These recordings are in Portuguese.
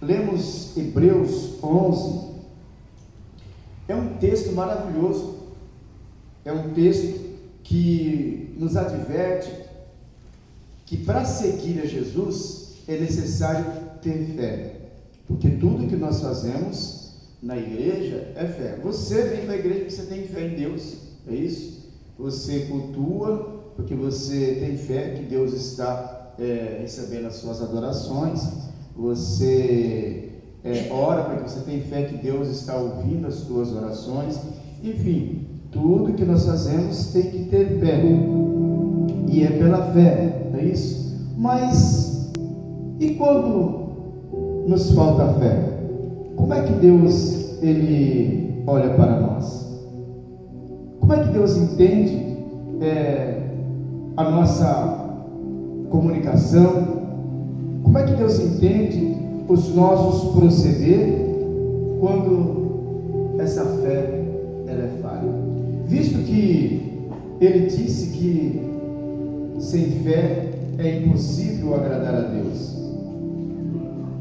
lemos Hebreus 11, é um texto maravilhoso, é um texto que nos adverte que para seguir a Jesus é necessário ter fé, porque tudo que nós fazemos na igreja é fé. Você vem para a igreja porque você tem fé em Deus, é isso? Você cultua porque você tem fé que Deus está recebendo as suas adorações. Você ora porque você tem fé que Deus está ouvindo as suas orações. Enfim, tudo que nós fazemos tem que ter fé, e é pela fé, não é isso? Mas e quando nos falta fé? Como é que Deus ele olha para nós? Como é que Deus entende a nossa comunicação? Como é que Deus entende os nossos proceder quando essa fé ela é falha? Visto que Ele disse que sem fé é impossível agradar a Deus,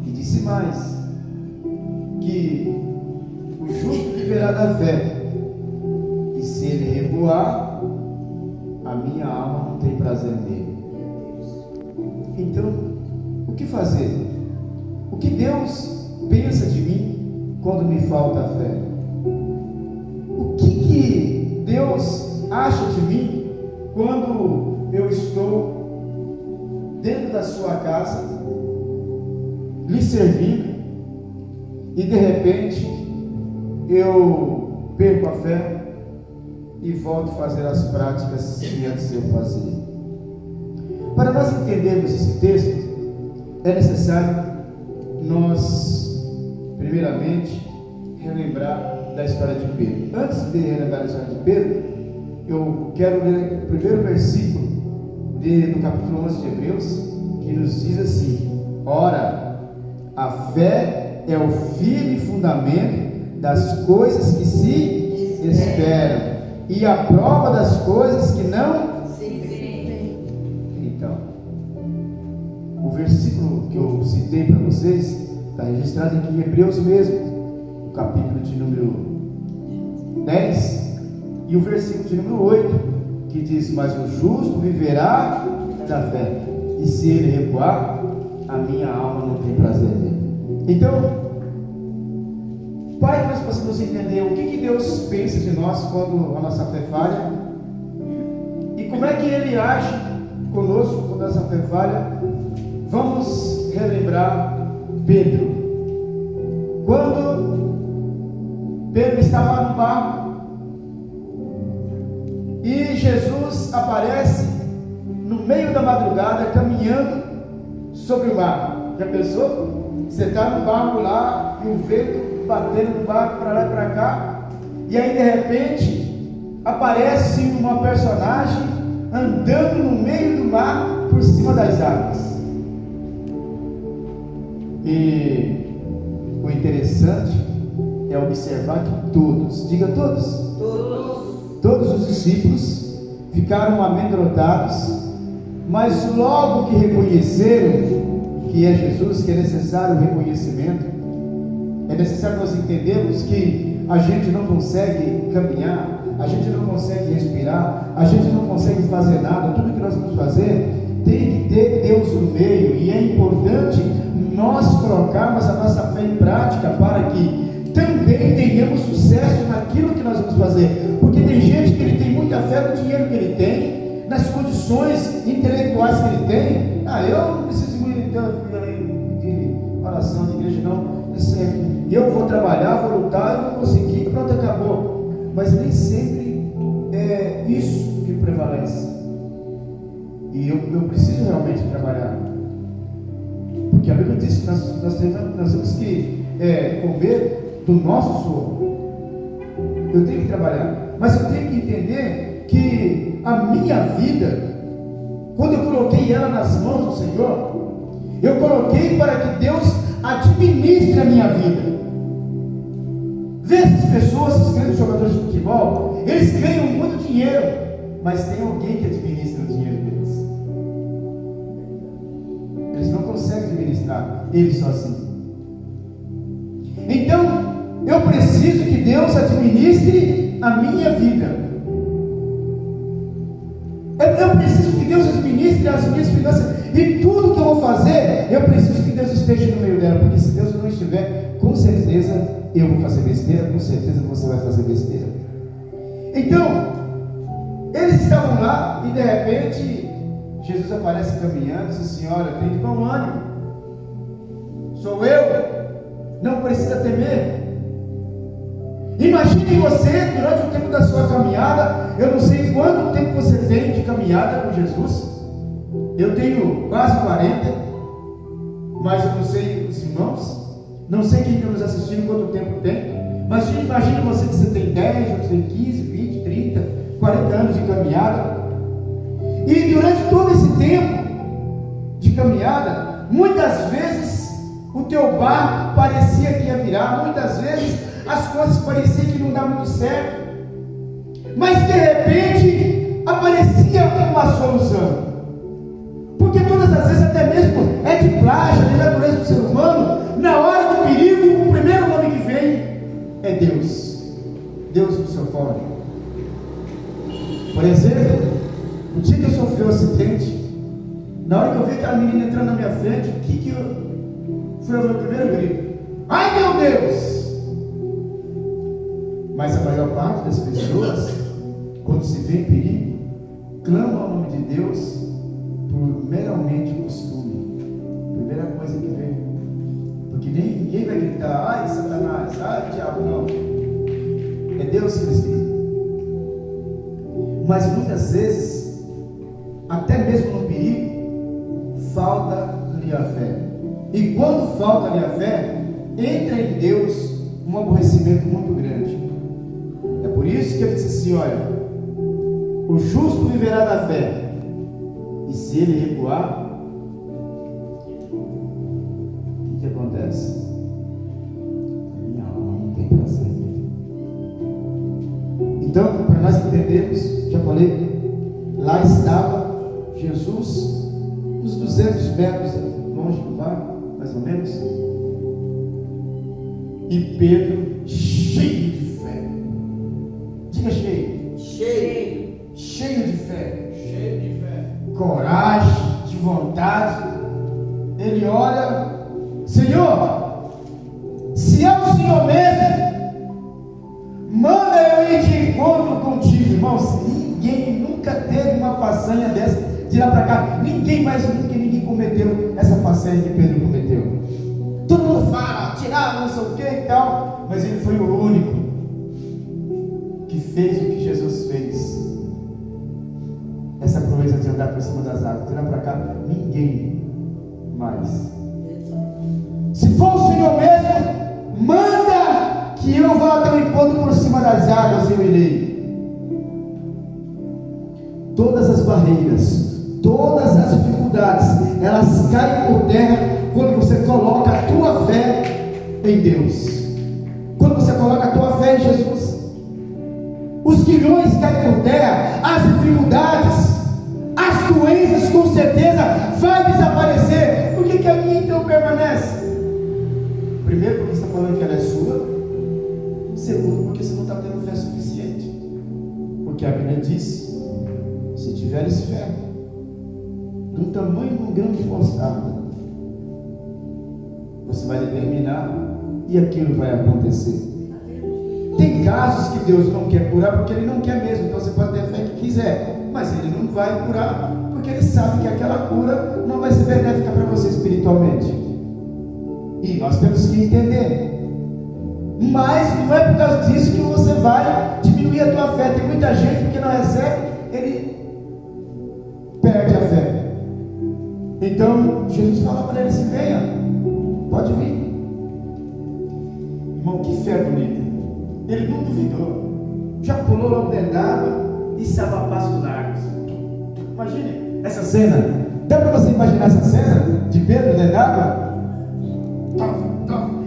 e disse mais, que o justo viverá da fé, e se ele recuar, a minha alma não tem prazer nele. Então, o que fazer? O que Deus pensa de mim quando me falta fé? O que Deus acha de mim quando eu estou dentro da sua casa, lhe servindo, e de repente eu perco a fé e volto a fazer as práticas que antes eu fazia? Para nós entendermos esse texto, é necessário nós, primeiramente, relembrar da história de Pedro. Antes de relembrar a história de Pedro, eu quero ler o primeiro versículo do capítulo 11 de Hebreus, que nos diz assim: ora, a fé é o firme fundamento das coisas que se esperam, e a prova das coisas que não se veem. Então, o versículo que eu citei para vocês está registrado aqui em Hebreus mesmo, o capítulo de número 10 e o versículo de número 8, que diz: mas o justo viverá da fé, e se ele recuar, a minha alma não tem prazer nele. Então, para que nós possamos entender o que Deus pensa de nós quando a nossa fé falha, e como é que Ele age conosco quando a nossa fé falha, vamos relembrar Pedro. Quando Pedro estava no barco e Jesus aparece no meio da madrugada caminhando sobre o mar. Já pensou? Você está no barco lá e o vento batendo no barco para lá e para cá, e aí de repente aparece uma personagem andando no meio do mar por cima das águas. E o interessante é observar que todos, diga todos, todos os discípulos ficaram amedrontados, mas logo que reconheceram que é Jesus, que é necessário o reconhecimento, é necessário nós entendermos que a gente não consegue caminhar, a gente não consegue respirar, a gente não consegue fazer nada. Tudo que nós vamos fazer tem que ter Deus no meio, e é importante nós colocarmos a nossa fé em prática para que também tenhamos sucesso naquilo que nós vamos fazer. Porque tem gente que ele tem muita fé no dinheiro que ele tem, nas condições intelectuais que ele tem. Eu não preciso de oração de igreja, não. Eu vou trabalhar, vou lutar, eu vou conseguir, pronto, acabou. Mas nem sempre é isso que prevalece. E eu preciso realmente trabalhar, porque a Bíblia diz que nós temos que comer do nosso suor. Eu tenho que trabalhar, mas eu tenho que entender que a minha vida, quando eu coloquei ela nas mãos do Senhor, eu coloquei para que Deus administre a minha vida. Vê essas pessoas, esses grandes jogadores de futebol, eles ganham muito dinheiro, mas tem alguém que administra o dinheiro deles. Eles não conseguem administrar eles sozinhos. Então, eu preciso que Deus administre a minha vida. Eu preciso que Deus administre as minhas finanças. E tudo que eu vou fazer, eu preciso que Deus esteja no meio dela. Porque se Deus não estiver, com certeza eu vou fazer besteira, com certeza você vai fazer besteira. Então, eles estavam lá e de repente Jesus aparece caminhando e diz assim: olha, tem de bom ânimo, sou eu, não precisa temer. Imagine você, durante o tempo da sua caminhada, eu não sei quanto tempo você tem de caminhada com Jesus. Eu tenho quase 40, mas eu não sei os irmãos, não sei quem está nos assistindo quanto tempo tem, mas imagine você que você tem 10, outros tem 15, 20, 30, 40 anos de caminhada, e durante todo esse tempo de caminhada, muitas vezes o teu barco parecia que ia virar, muitas vezes as coisas pareciam que não davam muito certo, mas de repente aparecia uma solução. Porque todas as vezes, até mesmo é de plágio, de natureza do ser humano, na hora do perigo, o primeiro nome que vem é Deus. Deus no seu colo. Por exemplo, no dia que eu sofri um acidente, na hora que eu vi aquela menina entrando na minha frente, foi o meu primeiro grito: ai meu Deus! Mas a maior parte das pessoas, quando se vê em perigo, clama ao nome de Deus por meramente costume. Primeira coisa que vem. Porque ninguém vai gritar: ai Satanás, ai diabo, não. É Deus que eles gritam. Mas muitas vezes, até mesmo no perigo, falta-lhe a fé. E quando falta-lhe a fé, entra em Deus um aborrecimento muito grande. É por isso que ele disse assim: olha, o justo viverá da fé. E se ele recuar, o que acontece? Minha alma não tem prazer. Então, para nós entendermos, já falei, lá estava Jesus, uns 200 metros longe do mar, mais ou menos, e Pedro cheio de fé. Diga cheio. Cheio de fé. Coragem, de vontade. Ele olha: Senhor, se é o Senhor mesmo, manda eu ir de encontro contigo. Irmãos, ninguém nunca teve uma façanha dessa de lá para cá. Ninguém cometeu essa façanha que Pedro cometeu. Todo mundo fala, tirar não sei o que e tal, mas ele foi o único que fez o que Jesus fez. Essa proeza de andar por cima das águas, de lá para cá, ninguém mais. Se for o Senhor mesmo, manda que eu vá até o encontro por cima das águas, eu irei. Todas as barreiras, todas as dificuldades, elas caem por terra quando você coloca a tua fé em Deus, quando você coloca a tua fé em Jesus. Os grilhões caem por terra, as dificuldades, as doenças com certeza vai desaparecer. Por que a minha então permanece? Primeiro, porque você está falando que ela é sua. Segundo, porque você não está tendo fé suficiente. Porque a Bíblia diz: se tiveres fé do tamanho de um grão de mostarda, você vai determinar e aquilo vai acontecer. Tem casos que Deus não quer curar porque Ele não quer mesmo. Então você pode ter a fé que quiser, mas Ele não vai curar porque Ele sabe que aquela cura não vai ser benéfica para você espiritualmente. E nós temos que entender. Mas não é por causa disso que você vai diminuir a tua fé. Tem muita gente que não recebe, ele perde a fé. Então Jesus fala para ele assim: venha, pode vir. Irmão, que fé bonita. Ele não duvidou, já pulou logo dentro d'água e saiu a passos largos. Imagine essa cena. Dá para você imaginar essa cena de Pedro dentro d'água?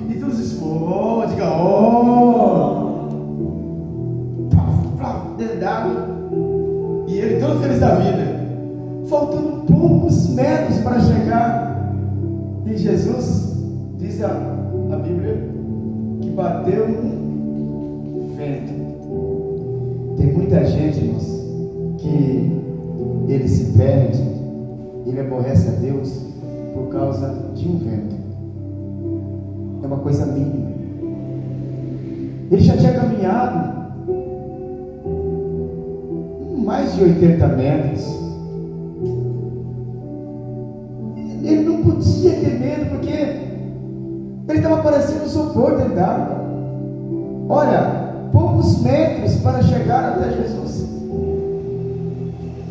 E todos dizem: oh, diga oh, dentro d'água, e ele todo feliz da vida, faltando poucos metros para chegar em Jesus. Diz a Bíblia bateu um vento. Tem muita gente, irmãos, que ele se perde, ele aborrece a Deus por causa de um vento. É uma coisa mínima. Ele já tinha caminhado mais de 80 metros. Ele não podia ter medo, porque ele estava parecendo um suporte d'água. Olha, poucos metros para chegar até Jesus.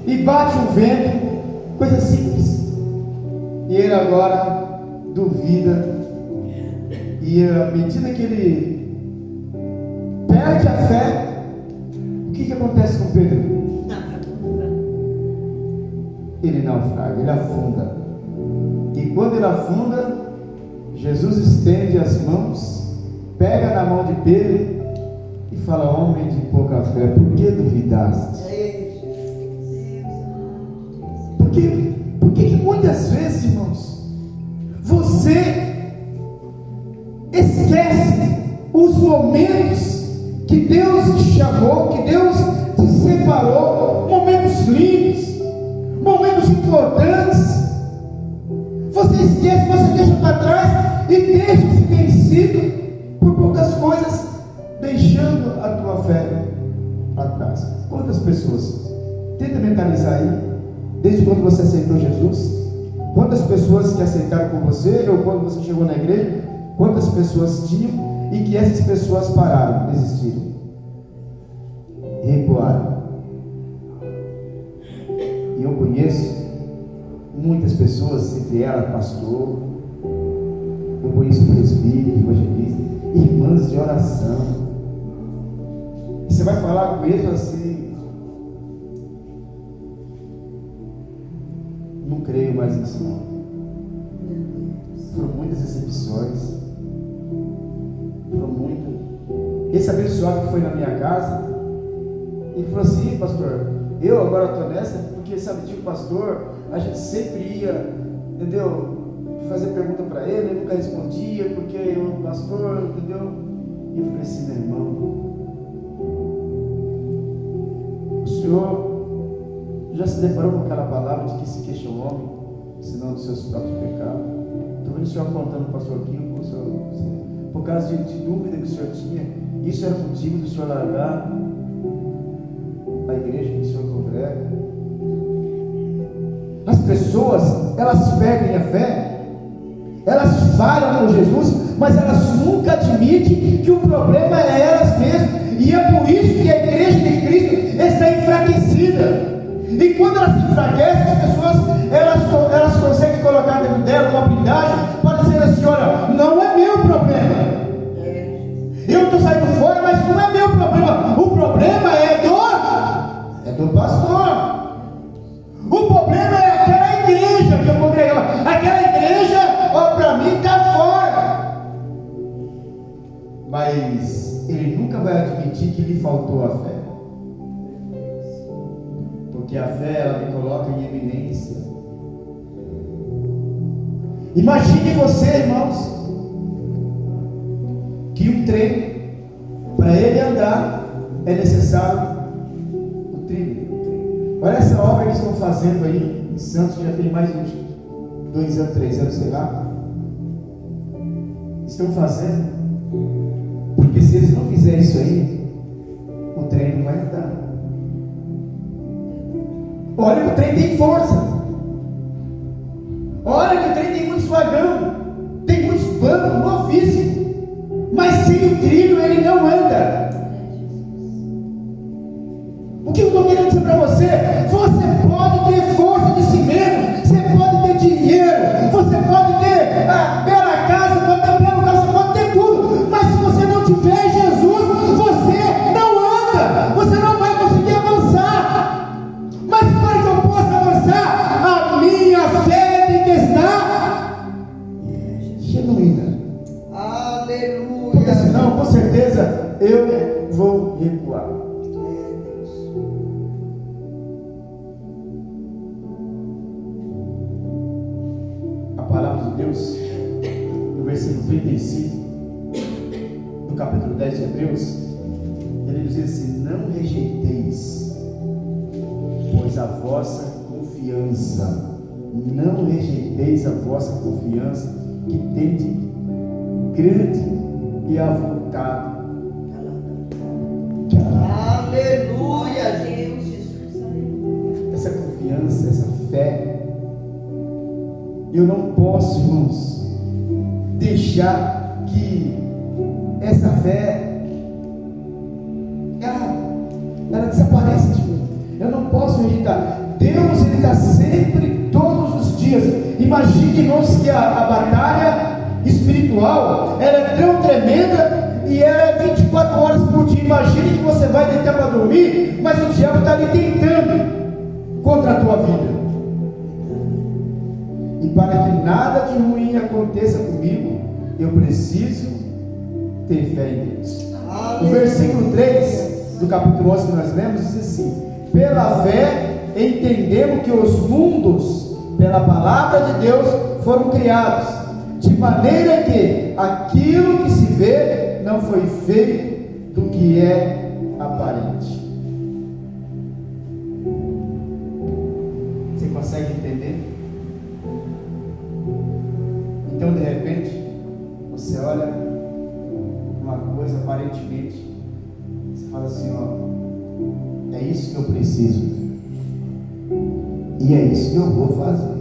E bate um vento, coisa simples. E ele agora duvida. E à medida que ele perde a fé, o que acontece com Pedro? Ele naufraga, ele afunda. E quando ele afunda, Jesus estende as mãos, pega na mão de Pedro e fala: homem de pouca fé, por que duvidaste? Por que muitas vezes, irmãos, você esquece os momentos que Deus te chamou, que Deus te separou, momentos lindos, momentos importantes. Você esquece, você deixa para trás e deixa-se vencido por poucas coisas, deixando a tua fé para trás. Quantas pessoas? Tenta mentalizar aí, desde quando você aceitou Jesus. Quantas pessoas que aceitaram com você, ou quando você chegou na igreja, quantas pessoas tinham e que essas pessoas pararam, desistiram, recuaram. E eu conheço muitas pessoas, entre elas pastor, eu conheço presbítero, evangelista, irmãs de oração. E você vai falar com eles assim: não creio mais nisso não. Foram muitas decepções. Foram muito. Esse abençoado que foi na minha casa, ele falou assim: pastor, eu agora estou nessa, porque sabe, tipo pastor, a gente sempre ia, entendeu, fazer pergunta para ele, ele nunca respondia, porque o pastor, entendeu? E eu falei assim: meu irmão, o senhor já se deparou com aquela palavra de que se queixa o homem, senão dos seus próprios pecados? Estou vendo o senhor apontando para o pastor aqui, por causa de dúvida que o senhor tinha. Isso era motivo do senhor largar a igreja que o senhor congrega. As pessoas, elas perdem a fé, elas falham com Jesus, mas elas nunca admitem que o problema é elas mesmas. E é por isso que a igreja de Cristo está enfraquecida. E quando ela se enfraquece, as pessoas elas conseguem colocar dentro dela uma blindagem para dizer assim: olha, não é meu problema. Eu estou saindo fora, mas não é meu problema. O problema é do pastor. O problema é aquela igreja que eu congregava. Aquela igreja, ó, para mim está fora. Mas ele nunca vai admitir que lhe faltou a fé. Porque a fé, ela me coloca em eminência. Imagine você, irmãos, que um trem, para ele andar, é necessário o trilho. Olha essa obra que estão fazendo aí em Santos, que já tem mais de 2 anos, 3 anos, sei lá. Estão fazendo, porque se eles não fizerem isso aí, o trem não vai andar. Olha que o trem tem força. Olha que o trem tem muitos vagão, tem muitos bancos, novíssimos. Mas sem o trilho ele não anda. O que eu estou querendo dizer para você? Você pode ter força de si mesmo, você pode ter dinheiro, você pode ter bela casa, pode ter um belo carro, você pode ter tudo. Mas se você não tiver Jesus, você não anda, você não vai conseguir avançar. Mas para que eu possa avançar, a minha fé tem que estar genuína. Aleluia. Porque senão, com certeza, eu vou recuar. A palavra de Deus, no versículo 35, no capítulo 10 de Hebreus, ele diz assim: não rejeiteis, pois a vossa confiança, não rejeiteis a vossa confiança, que tende grande e avultado. Aleluia, Deus, Jesus, aleluia. Essa confiança, essa fé, eu não posso, irmãos, deixar que essa fé ela desapareça de mim. Eu não posso rejeitar. Deus, ele está sempre, todos os dias. Imagine, irmãos, que a batalha espiritual ela é tão tremenda e ela é 24 horas por dia. Imagine que você vai deitar para dormir, mas o diabo está ali tentando contra a tua vida. E para que nada de ruim aconteça comigo, eu preciso ter fé em Deus. O versículo 3 do capítulo 11 que nós lemos diz assim: pela fé entendemos que os mundos, pela palavra de Deus, foram criados, de maneira que aquilo que se vê não foi feito do que é aparente. Você consegue entender? Então, de repente, você olha uma coisa aparentemente, você fala assim: ó, é isso que eu preciso, e é isso que eu vou fazer.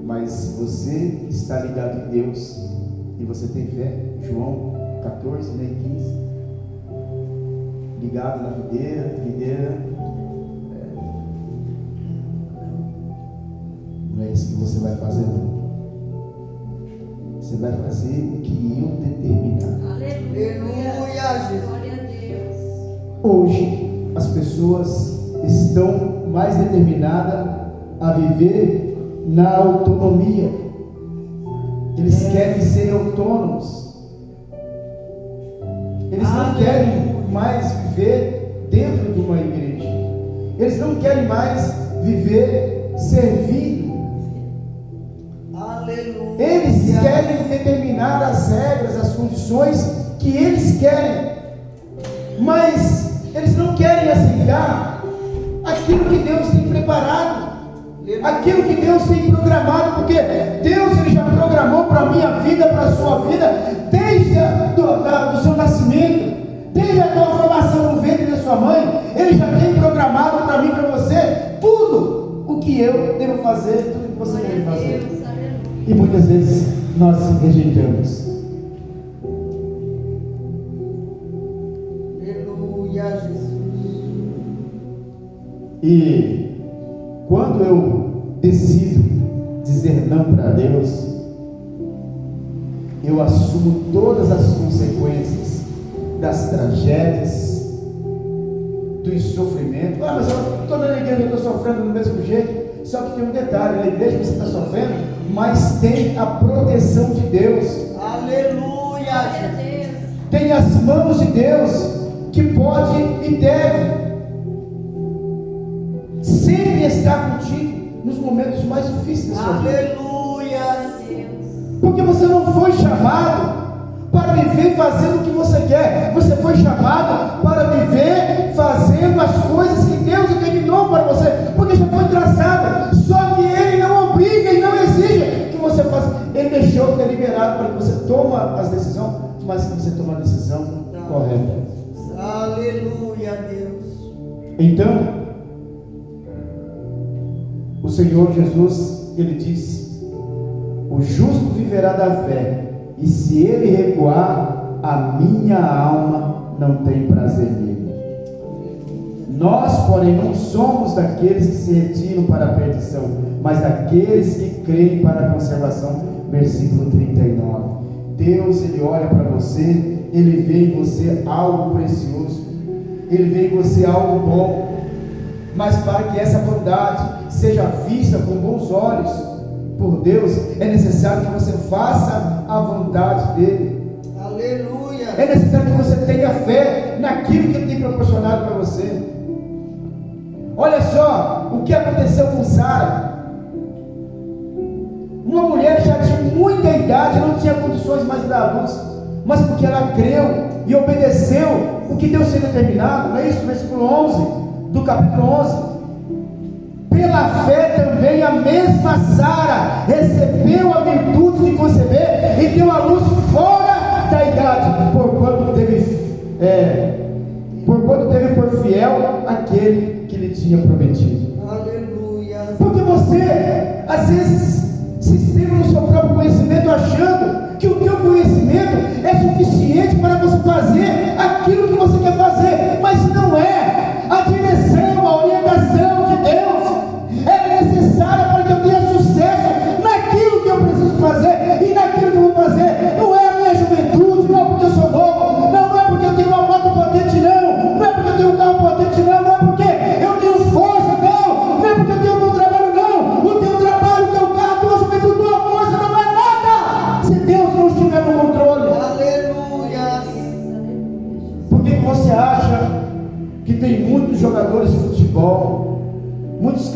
Mas se você está ligado em Deus e você tem fé, João 14, né, 15, ligado na videira, não é isso que você vai fazer, não. Você vai fazer o que eu determinar. Aleluia, Jesus. Glória a Deus. Hoje, as pessoas estão mais determinadas a viver na autonomia. Eles querem ser autônomos. Eles não querem mais viver dentro de uma igreja. Eles não querem mais viver servindo. Aleluia. Eles querem determinar as regras, as condições que eles querem, mas eles não querem aceitar aquilo que Deus tem preparado, aquilo que Deus tem programado, porque Deus, ele já programou para a minha vida, para a sua vida, desde do seu nascimento, desde a tua formação no ventre da sua mãe. Ele já tem programado para mim, para você, tudo o que eu devo fazer, tudo o que você deve fazer. E muitas vezes nós rejeitamos. Aleluia, Jesus. E quando eu decido dizer não para Deus, eu assumo todas as consequências das tragédias, do sofrimento. Ah, mas eu estou na igreja, eu estou sofrendo do mesmo jeito. Só que tem um detalhe: na igreja você está sofrendo, mas tem a proteção de Deus. Aleluia, Jesus. Tem as mãos de Deus que pode e deve sempre estar contigo nos momentos mais difíceis da sua vida. Aleluia. Porque você não foi chamado para viver fazendo o que você quer. Você foi chamado para viver fazendo as coisas que Deus determinou para você, porque já foi traçado. Só que Ele não obriga e não exige que você faça. Ele deixou deliberado para que você tome as decisões, mas que você tome a decisão correta. Aleluia, Deus. Então, o Senhor Jesus, Ele diz: o justo viverá da fé, e se ele recuar, a minha alma não tem prazer nele. Nós, porém, não somos daqueles que se retiram para a perdição, mas daqueles que creem para a conservação. Versículo 39. Deus, Ele olha para você, Ele vê em você algo precioso, Ele vê em você algo bom, mas para que essa bondade seja vista com bons olhos por Deus, é necessário que você faça a vontade dEle. Aleluia. É necessário que você tenha fé naquilo que Ele tem proporcionado para você. Olha só o que aconteceu com Sara. Uma mulher já de muita idade, não tinha condições mais de dar a luz, mas porque ela creu e obedeceu o que Deus tinha determinado. Não é isso? Versículo 11 do capítulo 11. Pela fé também a mesma Sara recebeu a virtude de conceber e deu a luz fora da idade, porquanto teve por fiel aquele que lhe tinha prometido. Aleluia. Porque você, às vezes, se inscreve no seu próprio conhecimento, achando que o teu conhecimento é suficiente para você fazer aquilo que você quer fazer, mas não é. A direção, a orientação de Deus é necessária para que eu tenha sucesso naquilo que eu preciso fazer e naquilo que eu vou fazer. Não é a minha juventude, não é porque eu sou novo, não é porque eu tenho uma moto potente, não é porque eu tenho um carro potente, não é porque eu tenho força, não é porque eu tenho um bom trabalho, não. O teu trabalho, o teu carro, a tua juventude, a tua força não é nada se Deus não estiver no controle. Aleluia. Por que você acha que tem muitos jogadores de futebol, muitos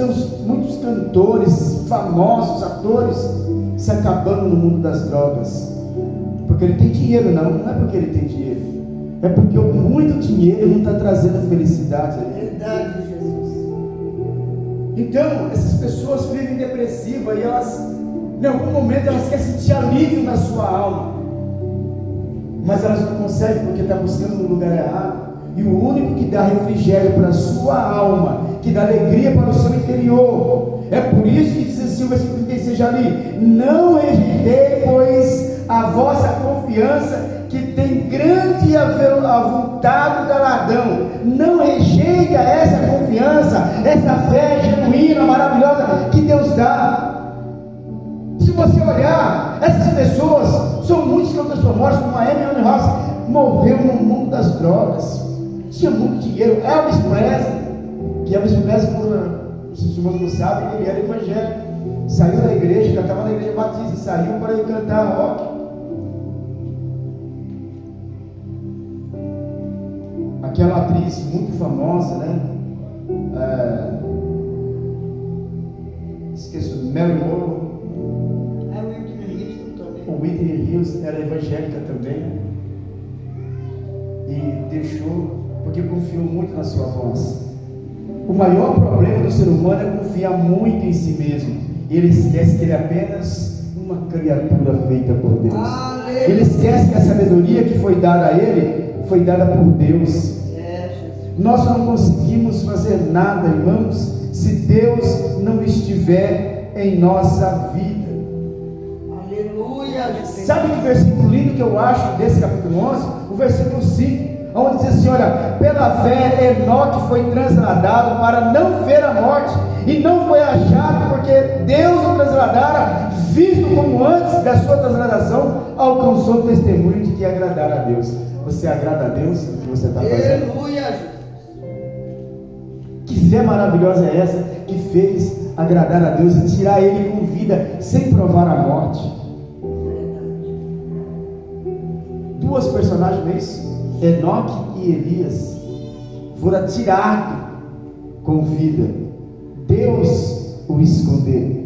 cantores, famosos, atores, se acabando no mundo das drogas? Porque ele tem dinheiro, não é porque ele tem dinheiro, é porque muito dinheiro não está trazendo felicidade a ele. Verdade, Jesus. Então, essas pessoas vivem depressivas e elas, em algum momento, elas querem sentir alívio na sua alma, mas elas não conseguem porque estão buscando no lugar errado. E o único que dá refrigério para a sua alma, que dá alegria para o seu interior, é por isso que diz assim o versículo 36 ali: não rejeitei, pois, a vossa confiança, que tem grande avultado galardão. Não rejeita essa confiança, essa fé genuína, maravilhosa que Deus dá. Se você olhar, essas pessoas são muitos que outras famosas, como a Amy Winehouse, morreu no mundo das drogas. Tinha muito dinheiro. Elvis Presley, que Elvis Presley, se os irmãos não sabem, ele era evangélico, saiu da igreja, cantava na igreja batista, saiu para ir cantar rock. Aquela atriz muito famosa, né? Esqueço, Mary Monroe. É o Whitney Houston também. O Whitney Houston era evangélica também, e deixou porque confiou muito na sua voz. O maior problema do ser humano é confiar muito em si mesmo. Ele esquece que ele é apenas uma criatura feita por Deus. Aleluia. Ele esquece que a sabedoria que foi dada a ele foi dada por Deus. Nós não conseguimos fazer nada, irmãos, se Deus não estiver em nossa vida. Aleluia. Sabe que versículo lindo que eu acho desse capítulo 11? O versículo 5, onde diz assim: olha, pela fé Enoque foi transladado para não ver a morte, e não foi achado, porque Deus o transladara, visto como antes da sua transladação alcançou o testemunho de que agradara a Deus. Você agrada a Deus no que você está fazendo? Aleluia. Que fé maravilhosa é essa que fez agradar a Deus e tirar ele com vida sem provar a morte? Duas personagens, Enoque e Elias, foram atirados com vida. Deus o escondeu.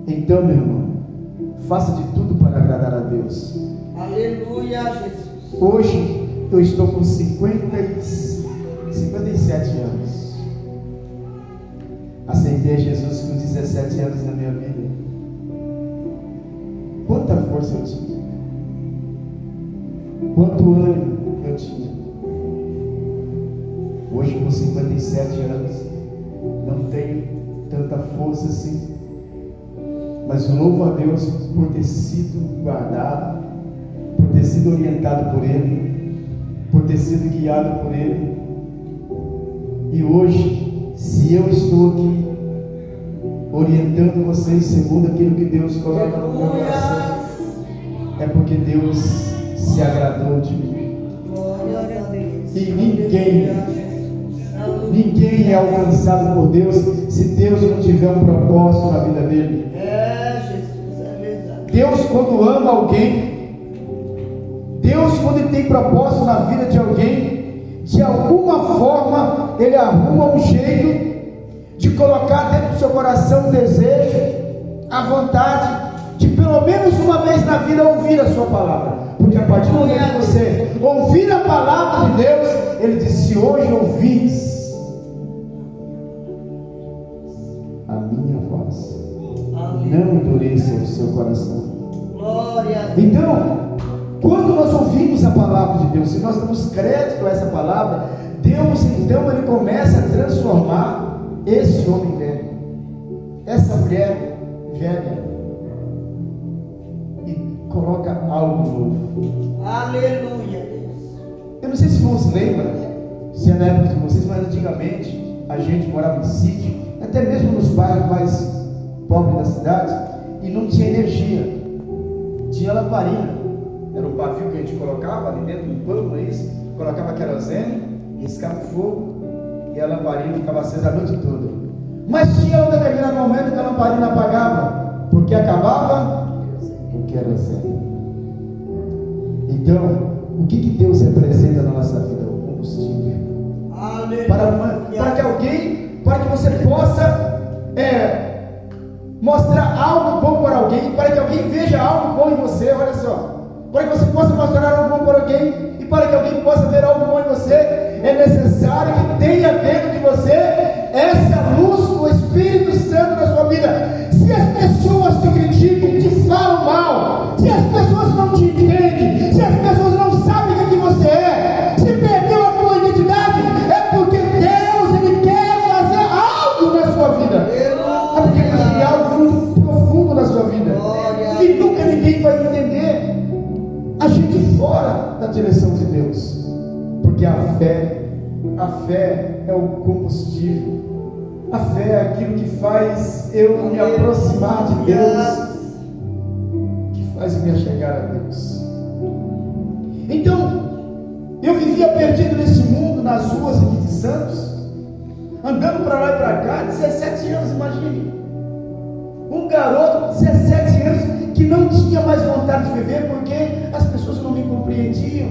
Então, meu irmão, faça de tudo para agradar a Deus. Aleluia, Jesus. Hoje eu estou com 57 anos. Aceitei Jesus com 17 anos na minha vida. Quanta força eu tinha, quanto ânimo eu tinha. Hoje com 57 anos não tenho tanta força assim, mas louvo a Deus por ter sido guardado, por ter sido orientado por Ele, por ter sido guiado por Ele. E hoje, se eu estou aqui orientando vocês segundo aquilo que Deus coloca no meu coração, é porque Deus se agradou de mim. Glória a Deus. E ninguém é alcançado por Deus se Deus não tiver um propósito na vida dele. Jesus, é verdade. Deus, quando ama alguém, Deus, quando Ele tem propósito na vida de alguém, de alguma forma Ele arruma um jeito de colocar dentro do seu coração o desejo, a vontade de pelo menos uma vez na vida ouvir a sua palavra. Porque a partir do momento que você ouvir a palavra de Deus, Ele diz: se hoje ouvis a minha voz, não endureça o seu coração. Glória a Deus. Então, quando nós ouvimos a palavra de Deus, se nós damos crédito a essa palavra, Deus então Ele começa a transformar esse homem velho, essa mulher velha, e coloca algo novo. Aleluia, Deus. Eu não sei se vocês lembram, se é na época de vocês, mas antigamente a gente morava em sítio, até mesmo nos bairros mais pobres da cidade, e não tinha energia, tinha lamparina. Era um pavio que a gente colocava ali dentro do pano, não é isso? Colocava querosene, riscava o fogo e a lamparina ficava acesa a noite toda. Mas tinha um determinado momento que a lamparina apagava, porque acabava o querosene. Então, o que Deus representa na nossa vida? O combustível. Aleluia. Para que você possa mostrar algo bom para alguém, para que alguém veja algo bom em você, olha só. Para que você possa mostrar algo bom para alguém e para que alguém possa ver algo bom em você, é necessário que tenha dentro de você essa luz do Espírito Santo na sua vida. Se as pessoas te criticam, te falam mal, se as pessoas não te entendem, se as pessoas não sabem o que você é, se perdeu a tua identidade, é porque Deus Ele quer fazer algo na sua vida. É porque Deus quer algo muito profundo na sua vida. E nunca ninguém vai entender a gente fora da direção de Deus, porque a fé é o combustível, a fé é aquilo que faz eu me aproximar de Deus, que faz eu me achegar a Deus. Então, eu vivia perdido nesse mundo, nas ruas aqui de Santos, andando para lá e para cá, 17 anos, imagine, um garoto de 17 anos, que não tinha mais vontade de viver, porque as pessoas não me compreendiam,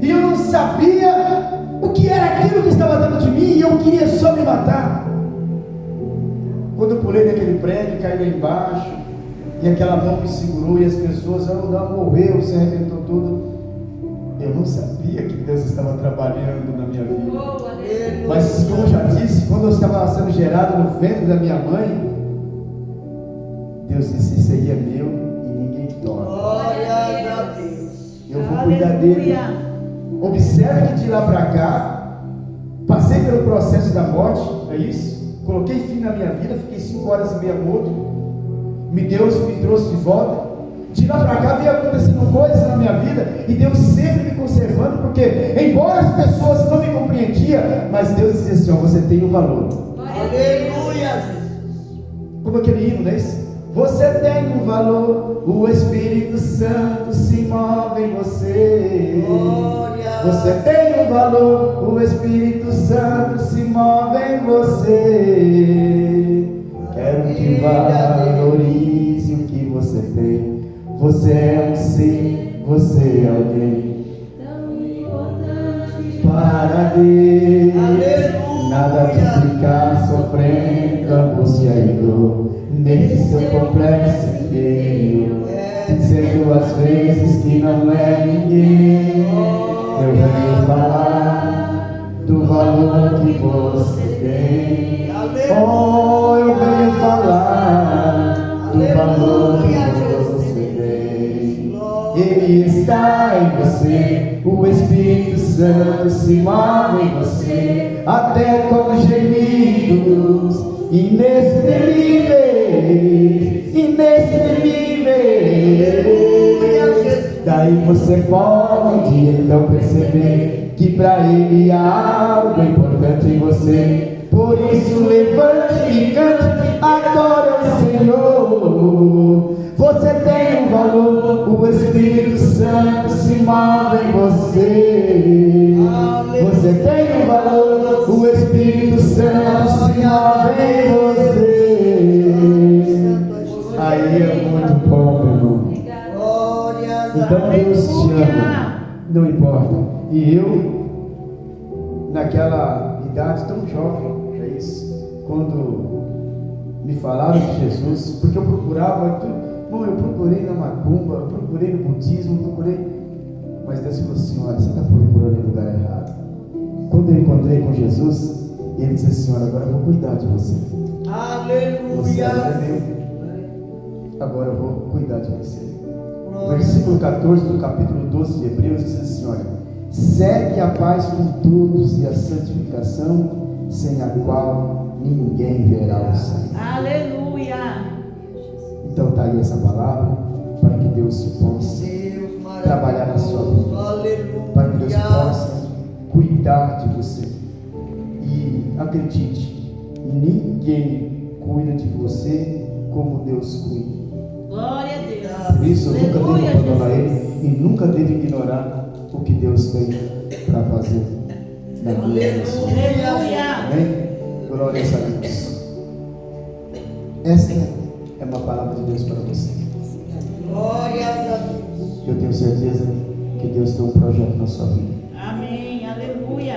e eu não sabia o que era aquilo que estava dentro de mim, e eu queria só me matar. Quando eu pulei naquele prédio, caí lá embaixo, e aquela mão me segurou, e as pessoas, não, morreu, se arrebentou tudo. Eu não sabia que Deus estava trabalhando na minha vida. Mas como eu já disse, quando eu estava sendo gerado no ventre da minha mãe, Deus disse: isso aí é meu e ninguém toca. Glória a Deus. Eu vou cuidar dele. Observe que de lá para cá, passei pelo processo da morte, é isso? Coloquei fim na minha vida, fiquei 5 horas e meia morto. Deus me trouxe de volta. De lá para cá veio acontecendo coisas na minha vida, e Deus sempre me conservando, porque embora as pessoas não me compreendiam, mas Deus dizia assim: ó, você tem um valor. Aleluia, Jesus. Como aquele hino, não é isso? Você tem um valor, o Espírito Santo se move em você. Glória. Você tem um valor, o Espírito Santo se move em você. Quero que valorize o que você tem. Você é um ser, você é alguém para Deus. Aleluia. Nada de ficar sofrendo angústia e dor nesse seu complexo feio, dizendo às vezes que não é ninguém. Eu venho falar do valor que você tem. Oh, eu venho falar do valor que você tem. Ele está em você, o Espírito Santo se move em você, até com gemidos inexprimíveis. Daí você pode então perceber que para Ele há algo importante em você. Por isso levante e cante, adore ao Senhor. Você tem um valor, o Espírito Santo se move em você. Você tem um valor, o Espírito Santo se move em você. Aí é muito bom, meu irmão. Então Deus te ama, não importa. E eu, naquela idade tão jovem, é isso, quando me falaram de Jesus, porque eu procurava, bom, eu procurei na macumba, eu procurei no budismo, eu procurei, mas Deus falou assim: olha, você está procurando em lugar errado. Quando eu encontrei com Jesus, ele disse assim: olha, agora eu vou cuidar de você. Você agora é meu. Agora eu vou cuidar de você. O versículo 14 do capítulo 12 de Hebreus diz assim: olha, segue a paz com todos e a santificação, sem a qual ninguém verá o Senhor. Aleluia. Então está aí essa palavra, para que Deus possa trabalhar na sua vida, para que Deus possa cuidar de você. E acredite, ninguém cuida de você como Deus cuida. Glória a Deus. Por isso eu nunca devo Aleluia, abandonar Jesus. Ele e nunca devo ignorar o que Deus tem para fazer na minha vida. Aleluia. Amém? Glória a Deus. Esta é uma palavra de Deus para você. Glórias a Deus. Eu tenho certeza que Deus tem um projeto na sua vida. Amém. Aleluia.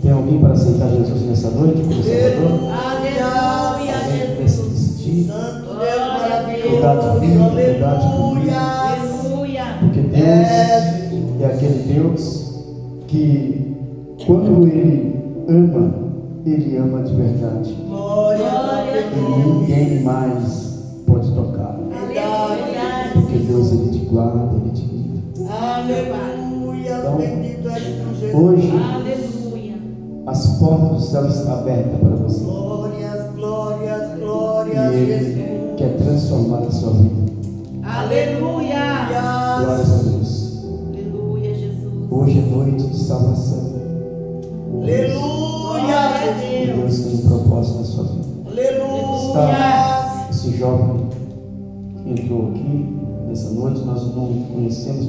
Tem alguém para aceitar Jesus nessa noite como Salvador? Aleluia, Alguém quer se Jesus. desistir? Santo Deus Cuidado de mim, maravilhoso. cuidado de mim. Aleluia. Porque Deus é aquele Deus que, quando Ele ama de verdade. Glória a E Deus. ninguém mais pode tocar. Aleluia. Porque Deus, Ele te guarda, Ele te guia. Aleluia. Então, Bendito és tu, Jesus. Hoje, Aleluia. as portas do céu estão abertas para você. Glórias, glórias, E glórias, Ele Jesus. quer transformar a sua vida. Aleluia. Glórias a Deus. Aleluia, Jesus. Hoje é noite de salvação. Aleluia, E Jesus. Deus tem um propósito na sua vida. Aleluia. Esse jovem que entrou aqui nessa noite, nós não conhecemos.